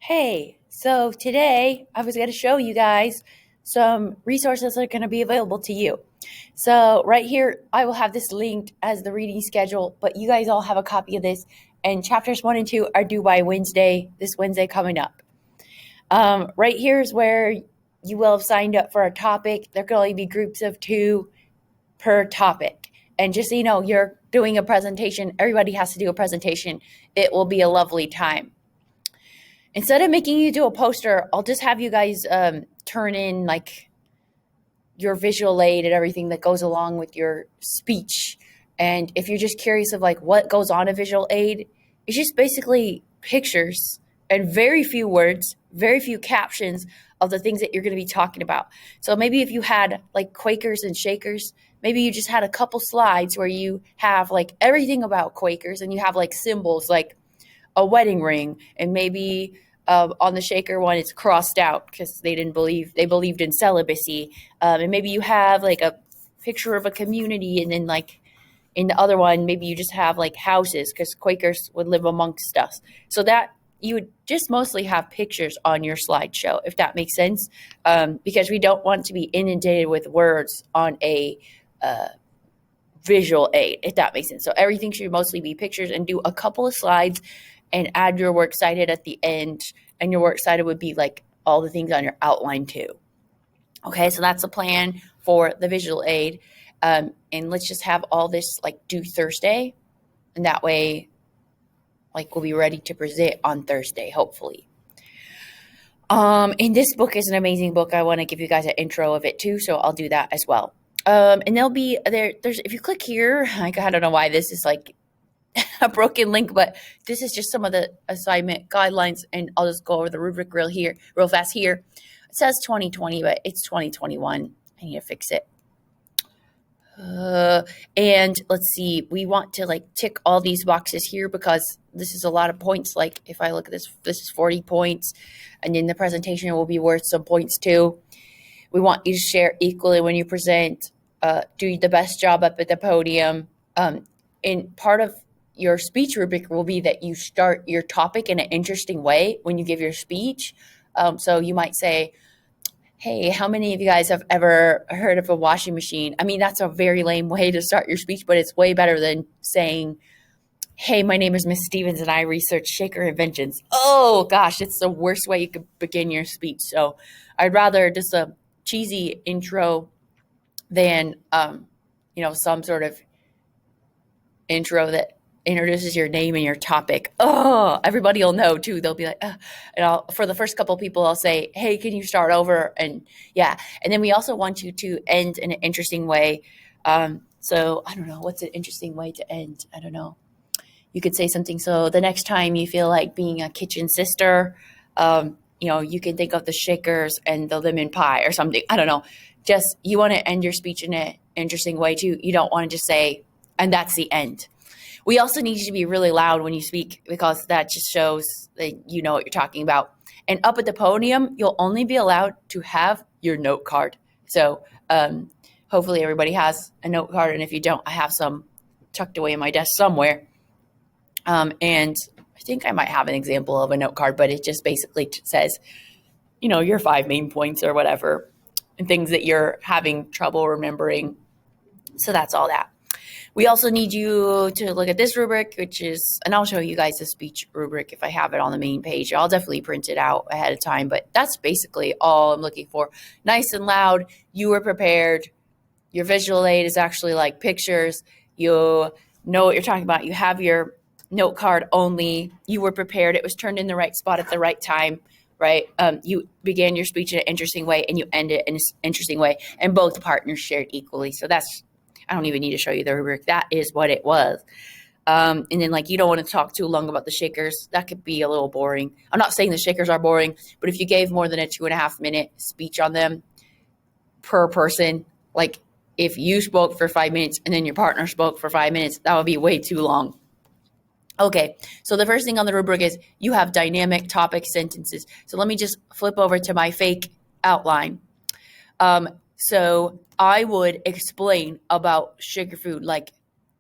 Hey, so today I was going to show you guys some resources that are going to be available to you. So, right here, I will have this linked as the reading schedule, but you guys all have a copy of this, and chapters 1 and 2 are due by Wednesday, this Wednesday coming up. Right here is where you will have signed up for a topic. There can only be groups of 2 per topic. And just so you know, you're doing a presentation, everybody has to do a presentation. It will be a lovely time. Instead of making you do a poster, I'll just have you guys turn in like your visual aid and everything that goes along with your speech. And if you're just curious of like what goes on a visual aid, it's just basically pictures and very few words, very few captions of the things that you're going to be talking about. So maybe if you had like Quakers and Shakers, maybe you just had a couple slides where you have like everything about Quakers and you have like symbols like a wedding ring, and maybe on the Shaker one it's crossed out because they believed in celibacy, and maybe you have like a picture of a community, and then like in the other one maybe you just have like houses because Quakers would live amongst us, so that you would just mostly have pictures on your slideshow, if that makes sense, because we don't want to be inundated with words on a visual aid, if that makes sense. So everything should mostly be pictures, and do a couple of slides and add your works cited at the end. And your works cited would be like all the things on your outline too. Okay, so that's the plan for the visual aid. And let's just have all this like due Thursday. And that way, like we'll be ready to present on Thursday, hopefully. And this book is an amazing book. I want to give you guys an intro of it too, so I'll do that as well. And there'll be there's if you click here, like I don't know why this is like a broken link, but this is just some of the assignment guidelines, and I'll just go over the rubric real fast here. It says 2020, but it's 2021. I need to fix it. And let's see, we want to like tick all these boxes here because this is a lot of points. Like if I look at this is 40 points, and then the presentation will be worth some points too. We want you to share equally when you present, do the best job up at the podium. And part of your speech rubric will be that you start your topic in an interesting way when you give your speech. So you might say, hey, how many of you guys have ever heard of a washing machine? I mean, that's a very lame way to start your speech, but it's way better than saying, hey, my name is Miss Stevens and I research shaker inventions. Oh gosh, it's the worst way you could begin your speech. So I'd rather just a cheesy intro than, some sort of intro that introduces your name and your topic. Oh, everybody will know too. They'll be like, and for the first couple of people, I'll say, hey, can you start over? And yeah. And then we also want you to end in an interesting way. So I don't know, what's an interesting way to end? I don't know. You could say something. So the next time you feel like being a kitchen sister, you can think of the Shakers and the lemon pie or something. I don't know. Just, you want to end your speech in an interesting way too. You don't want to just say, and that's the end. We also need you to be really loud when you speak because that just shows that you know what you're talking about. And up at the podium, you'll only be allowed to have your note card. So hopefully everybody has a note card. And if you don't, I have some tucked away in my desk somewhere. And I think I might have an example of a note card, but it just basically says, your 5 main points or whatever, and things that you're having trouble remembering. So that's all that. We also need you to look at this rubric, and I'll show you guys the speech rubric if I have it on the main page. I'll definitely print it out ahead of time, but that's basically all I'm looking for. Nice and loud. You were prepared. Your visual aid is actually like pictures. You know what you're talking about. You have your note card only. You were prepared. It was turned in the right spot at the right time, right? You began your speech in an interesting way and you end it in an interesting way, and both partners shared equally. So I don't even need to show you the rubric. That is what it was. And then you don't want to talk too long about the Shakers. That could be a little boring. I'm not saying the Shakers are boring, but if you gave more than a 2.5 minute speech on them per person, like if you spoke for 5 minutes and then your partner spoke for 5 minutes, that would be way too long. Okay, so the first thing on the rubric is you have dynamic topic sentences. So let me just flip over to my fake outline. So I would explain about sugar food, like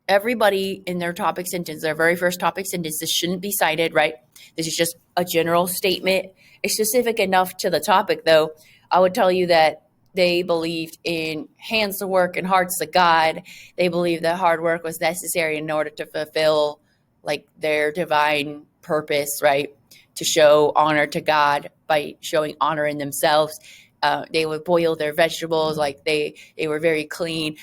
everybody in their topic sentence, their very first topic sentence, this shouldn't be cited, right? This is just a general statement. It's specific enough to the topic, though. I would tell you that they believed in hands to work and hearts to God. They believed that hard work was necessary in order to fulfill like their divine purpose, right? To show honor to God by showing honor in themselves. They would boil their vegetables, like they were very clean.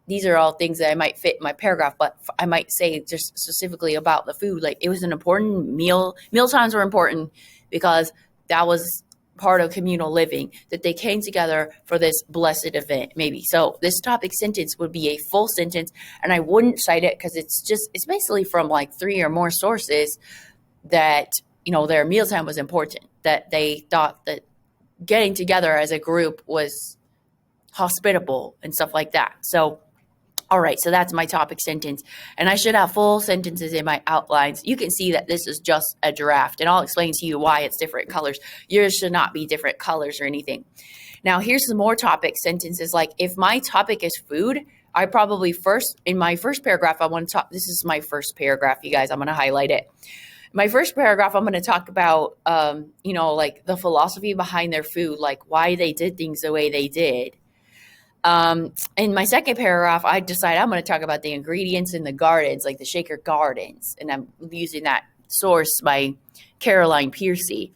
These are all things that I might fit in my paragraph, but I might say just specifically about the food. Like it was an important meal. Meal times were important because that was part of communal living, that they came together for this blessed event, maybe. So this topic sentence would be a full sentence, and I wouldn't cite it because it's basically from like 3 or more sources that, their mealtime was important, that they thought that getting together as a group was hospitable and stuff like that. So, all right, so that's my topic sentence. And I should have full sentences in my outlines. You can see that this is just a draft, and I'll explain to you why it's different colors. Yours should not be different colors or anything. Now, here's some more topic sentences. Like if my topic is food, I probably in my first paragraph, I want to talk, this is my first paragraph, you guys, I'm going to highlight it. My first paragraph, I'm going to talk about, like the philosophy behind their food, like why they did things the way they did. In my second paragraph, I decide I'm going to talk about the ingredients in the gardens, like the Shaker Gardens. And I'm using that source by Caroline Piercy.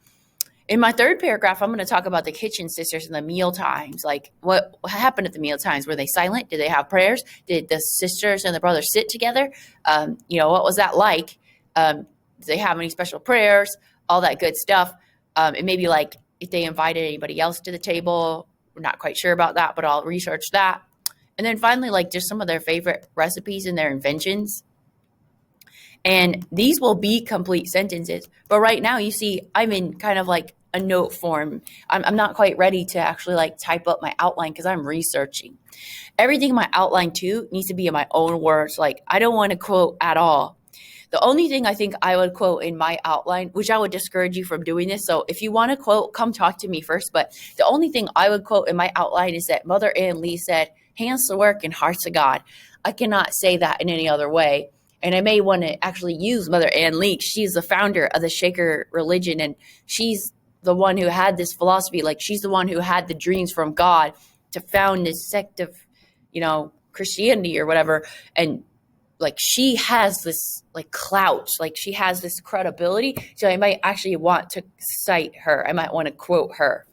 In my third paragraph, I'm going to talk about the kitchen sisters and the meal times. Like what happened at the meal times? Were they silent? Did they have prayers? Did the sisters and the brothers sit together? What was that like? Did they have any special prayers? All that good stuff. And maybe like if they invited anybody else to the table. We're not quite sure about that, but I'll research that. And then finally, like just some of their favorite recipes and their inventions. And these will be complete sentences. But right now, you see, I'm in kind of like a note form. I'm not quite ready to actually like type up my outline because I'm researching. Everything in my outline too needs to be in my own words. Like I don't want to quote at all. The only thing I think I would quote in my outline, which I would discourage you from doing this. So if you want to quote, come talk to me first. But the only thing I would quote in my outline is that Mother Ann Lee said, hands to work and hearts to God. I cannot say that in any other way. And I may want to actually use Mother Ann Lee. She's the founder of the Shaker religion. And she's the one who had this philosophy. Like she's the one who had the dreams from God to found this sect of, Christianity or whatever. And like she has this like clout, like she has this credibility. So I might actually want to cite her. I might want to quote her.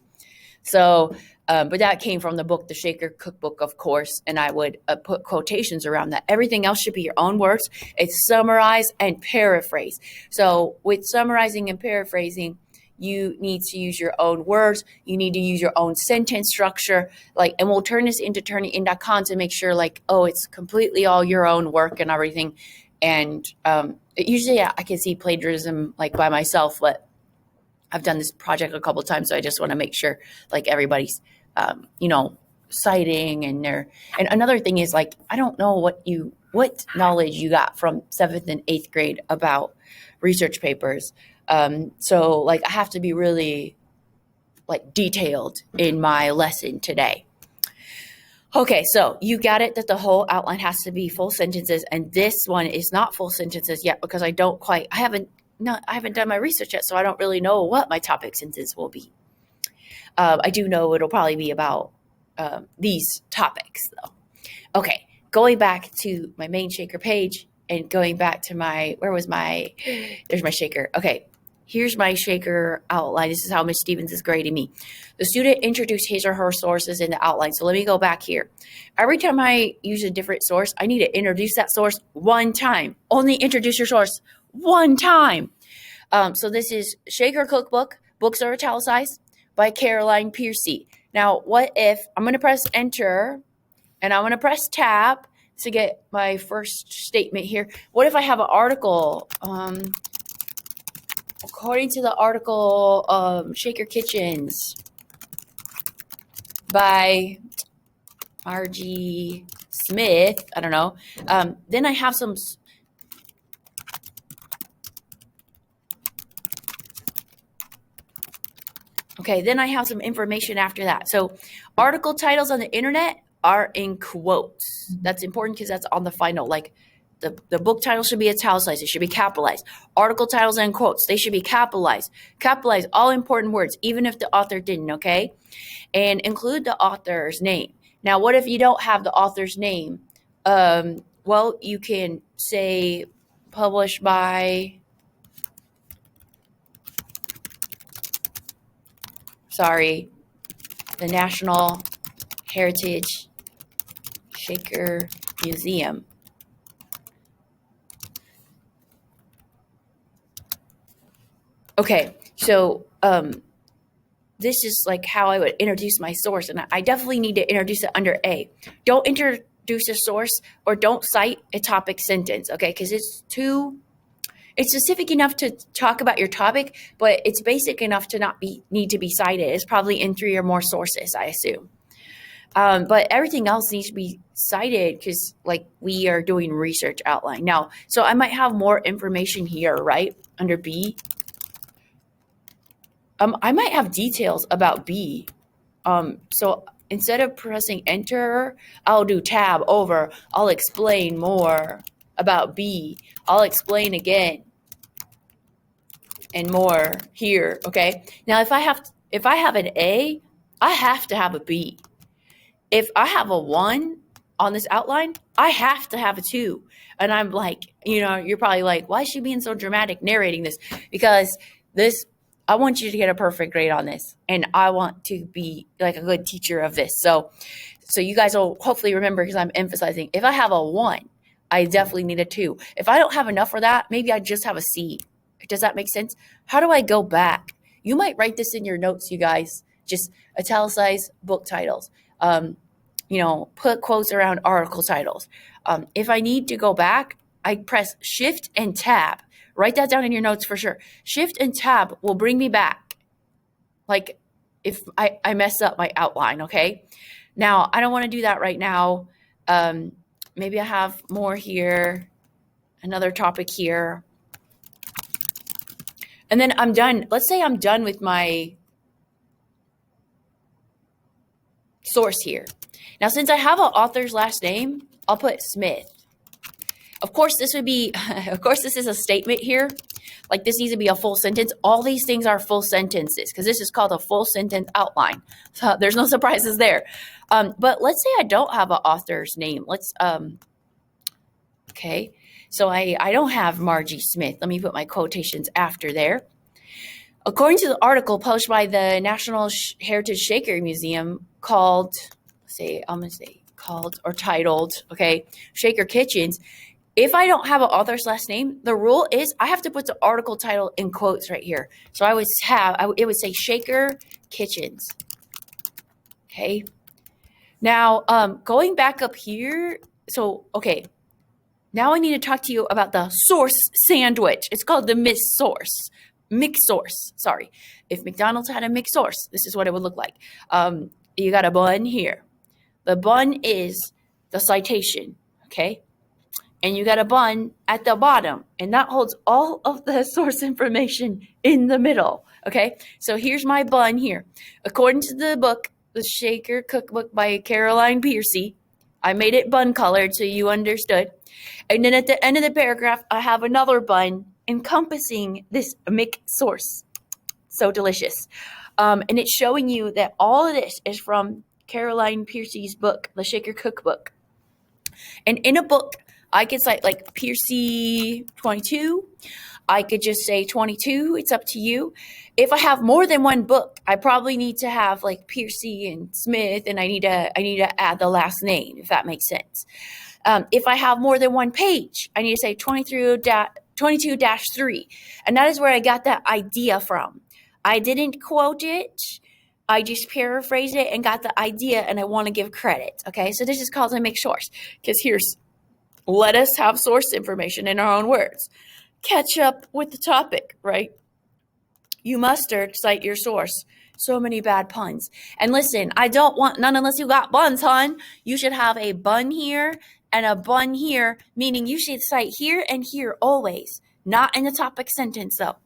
So, but that came from the book, The Shaker Cookbook, of course. And I would put quotations around that. Everything else should be your own words. It's summarize and paraphrase. So with summarizing and paraphrasing, you need to use your own words. You need to use your own sentence structure. And we'll turn this into turnitin.com to make sure it's completely all your own work and everything. And usually I can see plagiarism by myself, but I've done this project a couple of times. So I just want to make sure everybody's, citing and another thing is I don't know what knowledge you got from 7th and 8th grade about research papers. So I have to be really detailed in my lesson today. Okay, so you got it that the whole outline has to be full sentences, and this one is not full sentences yet because I haven't done my research yet, so I don't really know what my topic sentence will be. I do know it'll probably be about these topics though. Okay, going back to my main Shaker page and going back to there's my Shaker. Okay. Here's my Shaker outline. This is how Ms. Stevens is grading me. The student introduced his or her sources in the outline. So let me go back here. Every time I use a different source, I need to introduce that source one time. Only introduce your source one time. So this is Shaker Cookbook, books are italicized, by Caroline Piercy. Now, what if I'm going to press enter and I'm going to press tab to get my first statement here. What if I have an article? According to the article, Shaker Kitchens by R.G. Smith, I don't know. Then I have some... Okay, then I have some information after that. So article titles on the internet are in quotes. That's important because that's on the final. The book title should be italicized. It should be capitalized. Article titles and quotes, they should be capitalized. Capitalize all important words, even if the author didn't, okay? And include the author's name. Now, what if you don't have the author's name? Well, you can say published by, the National Heritage Shaker Museum. Okay, so this is like how I would introduce my source, and I definitely need to introduce it under A. Don't introduce a source or don't cite a topic sentence, okay? Because it's specific enough to talk about your topic, but it's basic enough to not need to be cited. It's probably in 3 or more sources, I assume. But everything else needs to be cited because, like, we are doing research outline now. So I might have more information here, right, under B. I might have details about B. So instead of pressing enter, I'll do tab over. I'll explain more about B. I'll explain again and more here, okay? Now, if I have an A, I have to have a B. If I have a 1 on this outline, I have to have a 2. And I'm like, you're probably like, why is she being so dramatic narrating this? Because I want you to get a perfect grade on this, and I want to be like a good teacher of this. So you guys will hopefully remember, because I'm emphasizing, if I have a 1, I definitely need a 2. If I don't have enough for that, maybe I just have a C. Does that make sense? How do I go back? You might write this in your notes, you guys. Just italicize book titles. Put quotes around article titles. If I need to go back, I press Shift and Tab. Write that down in your notes for sure. Shift and Tab will bring me back. Like if I mess up my outline, okay? Now, I don't want to do that right now. Maybe I have more here, another topic here. And then I'm done. Let's say I'm done with my source here. Now, since I have an author's last name, I'll put Smith. Of course, this is a statement here. Like, this needs to be a full sentence. All these things are full sentences because this is called a full sentence outline. So there's no surprises there. But let's say I don't have an author's name. Okay. So I don't have Margie Smith. Let me put my quotations after there. According to the article published by the National Heritage Shaker Museum called, called or titled, okay, Shaker Kitchens. If I don't have an author's last name, the rule is I have to put the article title in quotes right here. So it would say Shaker Kitchens. Okay. Now, going back up here. So, okay. Now I need to talk to you about the source sandwich. It's called the mixed source. Sorry. If McDonald's had a mixed source, this is what it would look like. You got a bun here. The bun is the citation. Okay. And you got a bun at the bottom, and that holds all of the source information in the middle, okay? So here's my bun here. According to the book, The Shaker Cookbook by Caroline Piercy, I made it bun colored so you understood. And then at the end of the paragraph, I have another bun encompassing this mixed source. So delicious. And it's showing you that all of this is from Caroline Piercy's book, The Shaker Cookbook. And in a book, I could cite like Piercy 22. I could just say 22. It's up to you. If I have more than one book, I probably need to have like Piercy and Smith, and I need to add the last name, if that makes sense. If I have more than one page, I need to say 22-3. And that is where I got that idea from. I didn't quote it. I just paraphrased it and got the idea, and I want to give credit. Okay, so this is called a mixed source, because let us have source information in our own words. Catch up with the topic, right? You must cite your source. So many bad puns. And listen, I don't want none unless you got buns, hon. You should have a bun here and a bun here, meaning you should cite here and here always. Not in the topic sentence, though.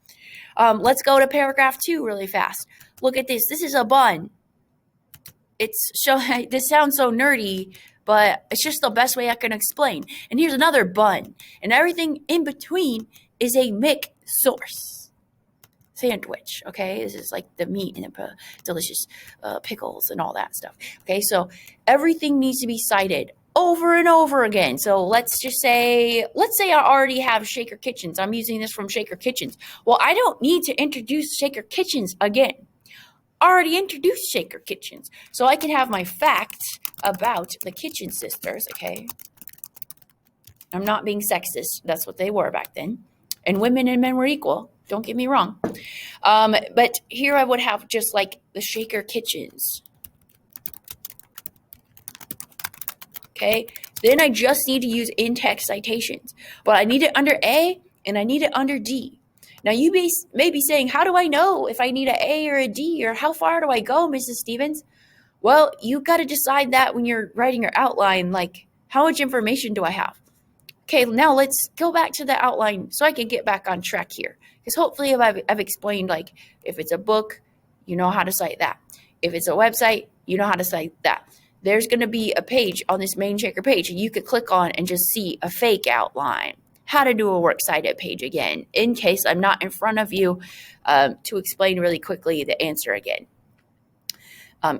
Let's go to paragraph 2 really fast. Look at this. This is a bun. This sounds so nerdy, but it's just the best way I can explain. And here's another bun. And everything in between is a MIC source sandwich, okay? This is like the meat and the delicious pickles and all that stuff, okay? So everything needs to be cited over and over again. So let's say I already have Shaker Kitchens. I'm using this from Shaker Kitchens. Well, I don't need to introduce Shaker Kitchens again. Already introduced Shaker Kitchens. So I can have my facts about the Kitchen Sisters, okay? I'm not being sexist. That's what they were back then. And women and men were equal. Don't get me wrong. But here I would have just like the Shaker Kitchens. Okay? Then I just need to use in-text citations. But I need it under A and I need it under D. Now, you may be saying, how do I know if I need an A or a D, or how far do I go, Mrs. Stevens? Well, you got to decide that when you're writing your outline, like, how much information do I have? Okay, now let's go back to the outline so I can get back on track here. Because hopefully I've explained, like, if it's a book, you know how to cite that. If it's a website, you know how to cite that. There's going to be a page on this main Shaker page, and you could click on and just see a fake outline. How to do a works cited page again, in case I'm not in front of you to explain really quickly the answer again.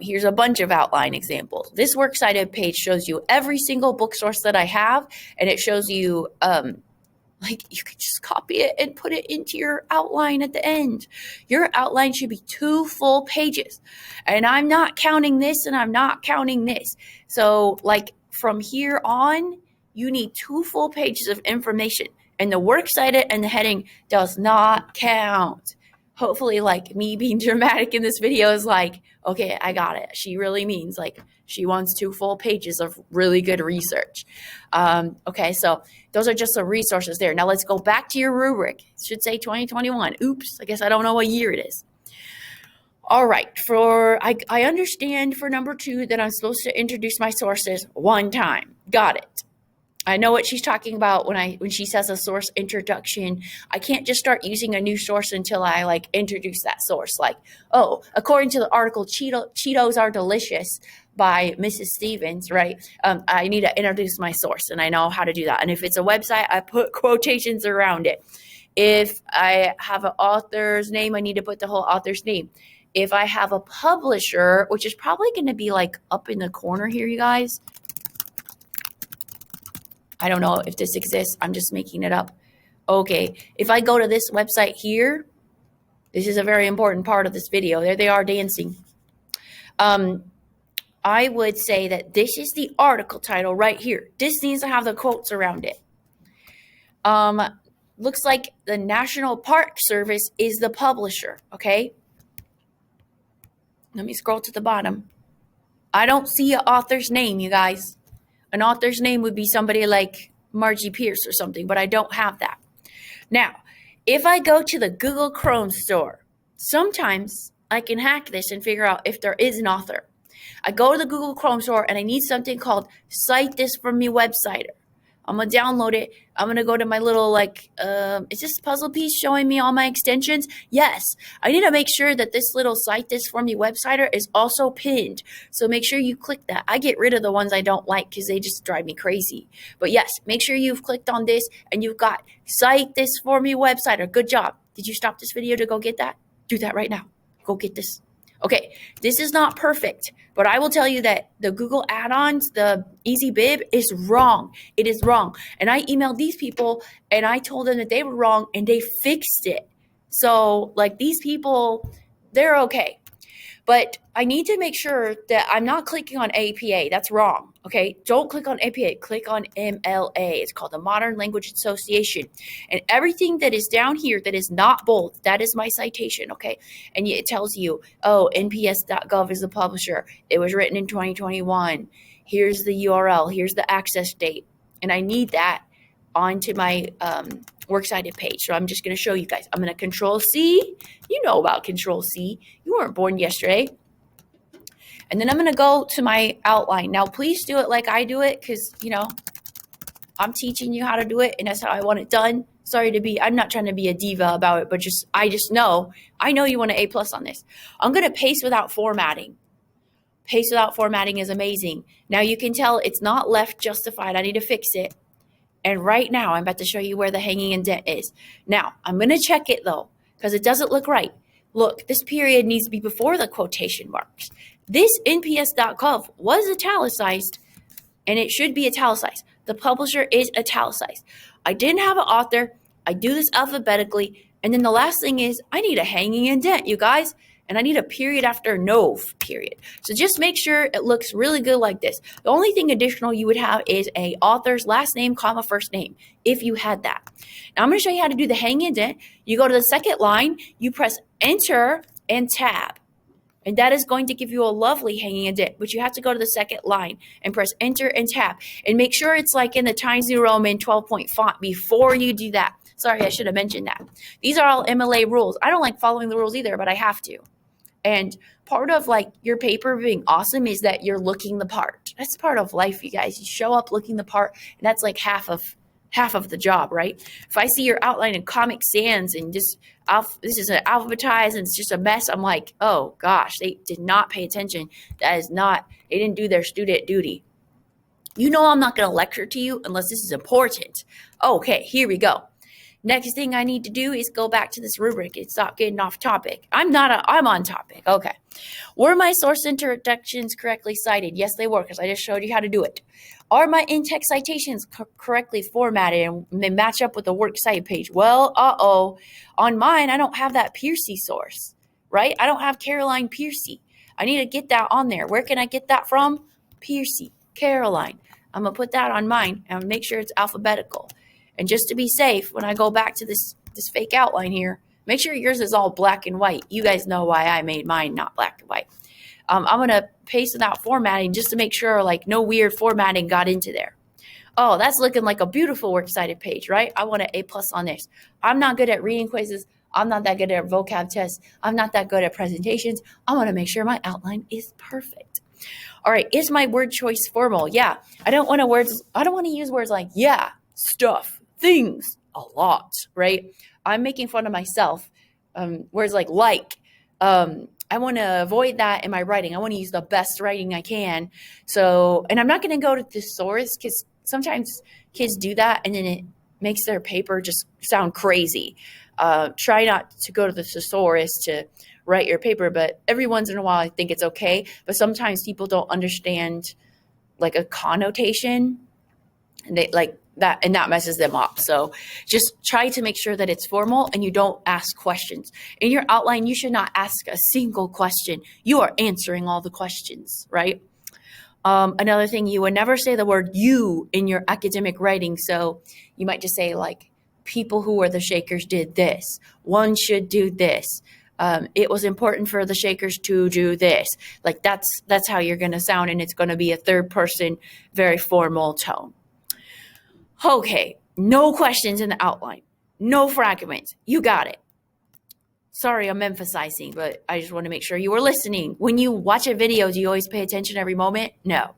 Here's a bunch of outline examples. This works cited page shows you every single book source that I have, and it shows you like you could just copy it and put it into your outline at the end. Your outline should be 2 full pages, and I'm not counting this and I'm not counting this. So like from here on, you need 2 full pages of information, and the works cited and the heading does not count. Hopefully, like, me being dramatic in this video is like, okay, I got it. She really means like she wants 2 full pages of really good research. Okay, so those are just some resources there. Now let's go back to your rubric. It should say 2021. Oops, I guess I don't know what year it is. All right, I understand for number 2 that I'm supposed to introduce my sources 1 time. Got it. I know what she's talking about when she says a source introduction. I can't just start using a new source until I like introduce that source. Like, oh, according to the article, Cheetos are delicious by Mrs. Stevens, right? I need to introduce my source, and I know how to do that. And if it's a website, I put quotations around it. If I have an author's name, I need to put the whole author's name. If I have a publisher, which is probably going to be like up in the corner here, you guys. I don't know if this exists. I'm just making it up. Okay, if I go to this website here, this is a very important part of this video. There they are dancing. I would say that this is the article title right here. This needs to have the quotes around it. Looks like the National Park Service is the publisher, okay? Let me scroll to the bottom. I don't see an author's name, you guys. An author's name would be somebody like Margie Pierce or something, but I don't have that. Now, if I go to the Google Chrome store, sometimes I can hack this and figure out if there is an author. I go to the Google Chrome store and I need something called Cite This For Me website. I'm going to download it. I'm going to go to my little, is this puzzle piece showing me all my extensions? Yes. I need to make sure that this little Cite This For Me websiter is also pinned. So make sure you click that. I get rid of the ones I don't like because they just drive me crazy. But yes, make sure you've clicked on this and you've got Cite This For Me websiter. Good job. Did you stop this video to go get that? Do that right now. Go get this. Okay, this is not perfect, but I will tell you that the Google add-ons, the Easy Bib, is wrong. It is wrong. And I emailed these people and I told them that they were wrong and they fixed it. So like these people, they're okay. But I need to make sure that I'm not clicking on APA. That's wrong. Okay, don't click on APA. Click on MLA. It's called the Modern Language Association. And everything that is down here that is not bold, that is my citation. Okay, and it tells you, oh, nps.gov is the publisher. It was written in 2021. Here's the URL. Here's the access date. And I need that onto my works cited page. So I'm just going to show you guys. I'm going to Control C. You know about Control C. You weren't born yesterday. And then I'm going to go to my outline. Now, please do it like I do it because, I'm teaching you how to do it and that's how I want it done. I'm not trying to be a diva about it, but I know you want an A+ on this. I'm going to paste without formatting. Paste without formatting is amazing. Now you can tell it's not left justified. I need to fix it. And right now, I'm about to show you where the hanging indent is. Now, I'm going to check it though, because it doesn't look right. Look, this period needs to be before the quotation marks. This nps.gov was italicized, and it should be italicized. The publisher is italicized. I didn't have an author. I do this alphabetically. And then the last thing is I need a hanging indent, you guys. And I need a period after nov period. So just make sure it looks really good like this. The only thing additional you would have is a author's last name, comma, first name, if you had that. Now I'm going to show you how to do the hanging indent. You go to the second line, you press enter and tab. And that is going to give you a lovely hanging indent, but you have to go to the second line and press enter and tab. And make sure it's like in the Times New Roman 12-point font before you do that. Sorry, I should have mentioned that. These are all MLA rules. I don't like following the rules either, but I have to. And part of like your paper being awesome is that you're looking the part. That's part of life, you guys. You show up looking the part, and that's like half of the job, right? If I see your outline in Comic Sans and just this is an alphabetized and it's just a mess, I'm like, oh gosh, they did not pay attention. That is not, they didn't do their student duty. You know I'm not going to lecture to you unless this is important. Okay, here we go. Next thing I need to do is go back to this rubric and stop getting off topic. I'm on topic. Okay. Were my source introductions correctly cited? Yes, they were, because I just showed you how to do it. Are my in-text citations correctly formatted and they match up with the works cited page? Well, on mine, I don't have that Piercy source, right? I don't have Caroline Piercy. I need to get that on there. Where can I get that from? Piercy, Caroline. I'm going to put that on mine and make sure it's alphabetical. And just to be safe, when I go back to this fake outline here, make sure yours is all black and white. You guys know why I made mine not black and white. I'm going to paste without formatting just to make sure like no weird formatting got into there. Oh, that's looking like a beautiful works cited page, right? I want an A+ on this. I'm not good at reading quizzes. I'm not that good at vocab tests. I'm not that good at presentations. I want to make sure my outline is perfect. All right, is my word choice formal? Yeah, I don't want to use words like yeah, stuff, things, a lot, right? I'm making fun of myself. Words like. I want to avoid that in my writing. I want to use the best writing I can. So, and I'm not going to go to thesaurus because sometimes kids do that and then it makes their paper just sound crazy. Try not to go to the thesaurus to write your paper, but every once in a while I think it's okay. But sometimes people don't understand like a connotation and they like that, and that messes them up. So just try to make sure that it's formal and you don't ask questions. In your outline, you should not ask a single question. You are answering all the questions, right? Another thing, you would never say the word you in your academic writing. So you might just say like, people who were the Shakers did this. One should do this. It was important for the Shakers to do this. Like that's how you're going to sound, and it's going to be a third person, very formal tone. Okay, no questions in the outline. No fragments. You got it. Sorry, I'm emphasizing, but I just want to make sure you were listening. When you watch a video, do you always pay attention every moment? No.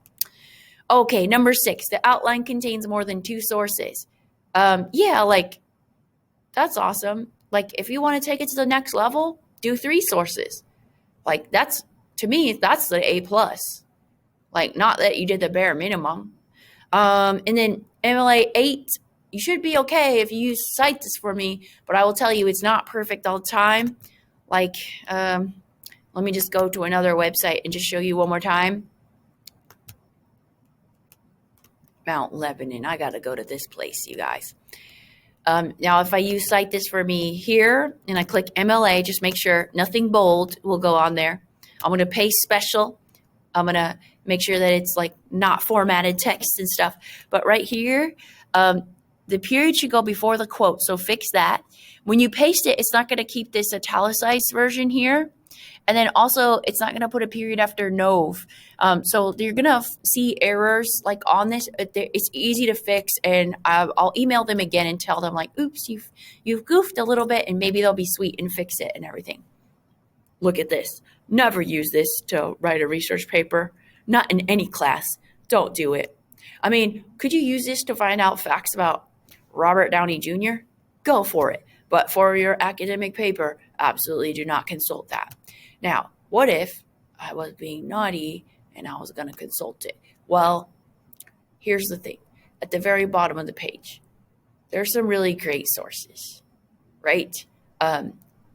Okay, number 6, the outline contains more than 2 sources. Yeah, like, that's awesome. Like, if you want to take it to the next level, do 3 sources. Like, that's, to me, that's the A+. Like, not that you did the bare minimum. And then MLA 8, you should be okay if you cite this for me, but I will tell you it's not perfect all the time. Like, let me just go to another website and just show you one more time. Mount Lebanon. I got to go to this place, you guys. Now, if I use cite this for me here and I click MLA, just make sure nothing bold will go on there. I'm going to paste special. I'm going to make sure that it's like not formatted text and stuff. But right here, the period should go before the quote. So fix that. When you paste it, it's not going to keep this italicized version here. And then also, it's not going to put a period after nov. So you're going to see errors like on this. It's easy to fix. And I'll email them again and tell them like, oops, you've goofed a little bit, and maybe they'll be sweet and fix it and everything. Look at this. Never use this to write a research paper. Not in any class. Don't do it. I mean, could you use this to find out facts about Robert Downey Jr.? Go for it. But for your academic paper, absolutely do not consult that. Now, what if I was being naughty and I was going to consult it. Well, here's the thing. At the very bottom of the page, there's some really great sources, right?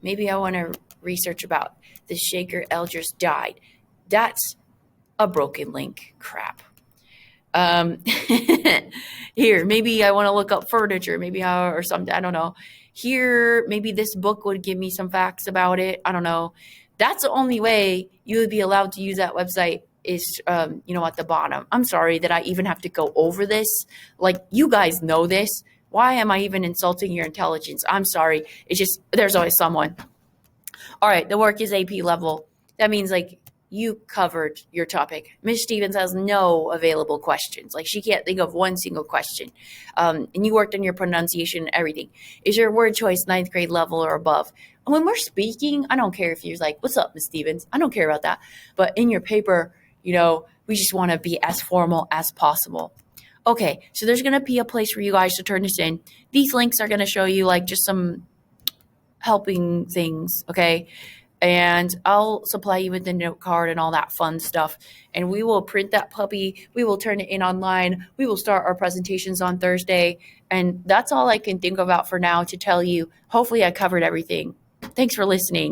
Maybe I want to research about the Shaker Elders died. That's a broken link. Crap. Here, maybe I want to look up furniture, or something. I don't know. Here, maybe this book would give me some facts about it. I don't know. That's the only way you would be allowed to use that website is, at the bottom. I'm sorry that I even have to go over this. Like, you guys know this. Why am I even insulting your intelligence? I'm sorry. It's just, there's always someone. All right, the work is AP level. That means like you covered your topic. Ms. Stevens has no available questions. Like she can't think of one single question. And you worked on your pronunciation and everything. Is your word choice ninth grade level or above? And when we're speaking, I don't care if you're like, what's up, Ms. Stevens? I don't care about that. But in your paper, we just want to be as formal as possible. Okay, so there's going to be a place for you guys to turn this in. These links are going to show you like just some helping things, okay? And I'll supply you with the note card and all that fun stuff. And we will print that puppy. We will turn it in online. We will start our presentations on Thursday. And that's all I can think about for now to tell you. Hopefully I covered everything. Thanks for listening.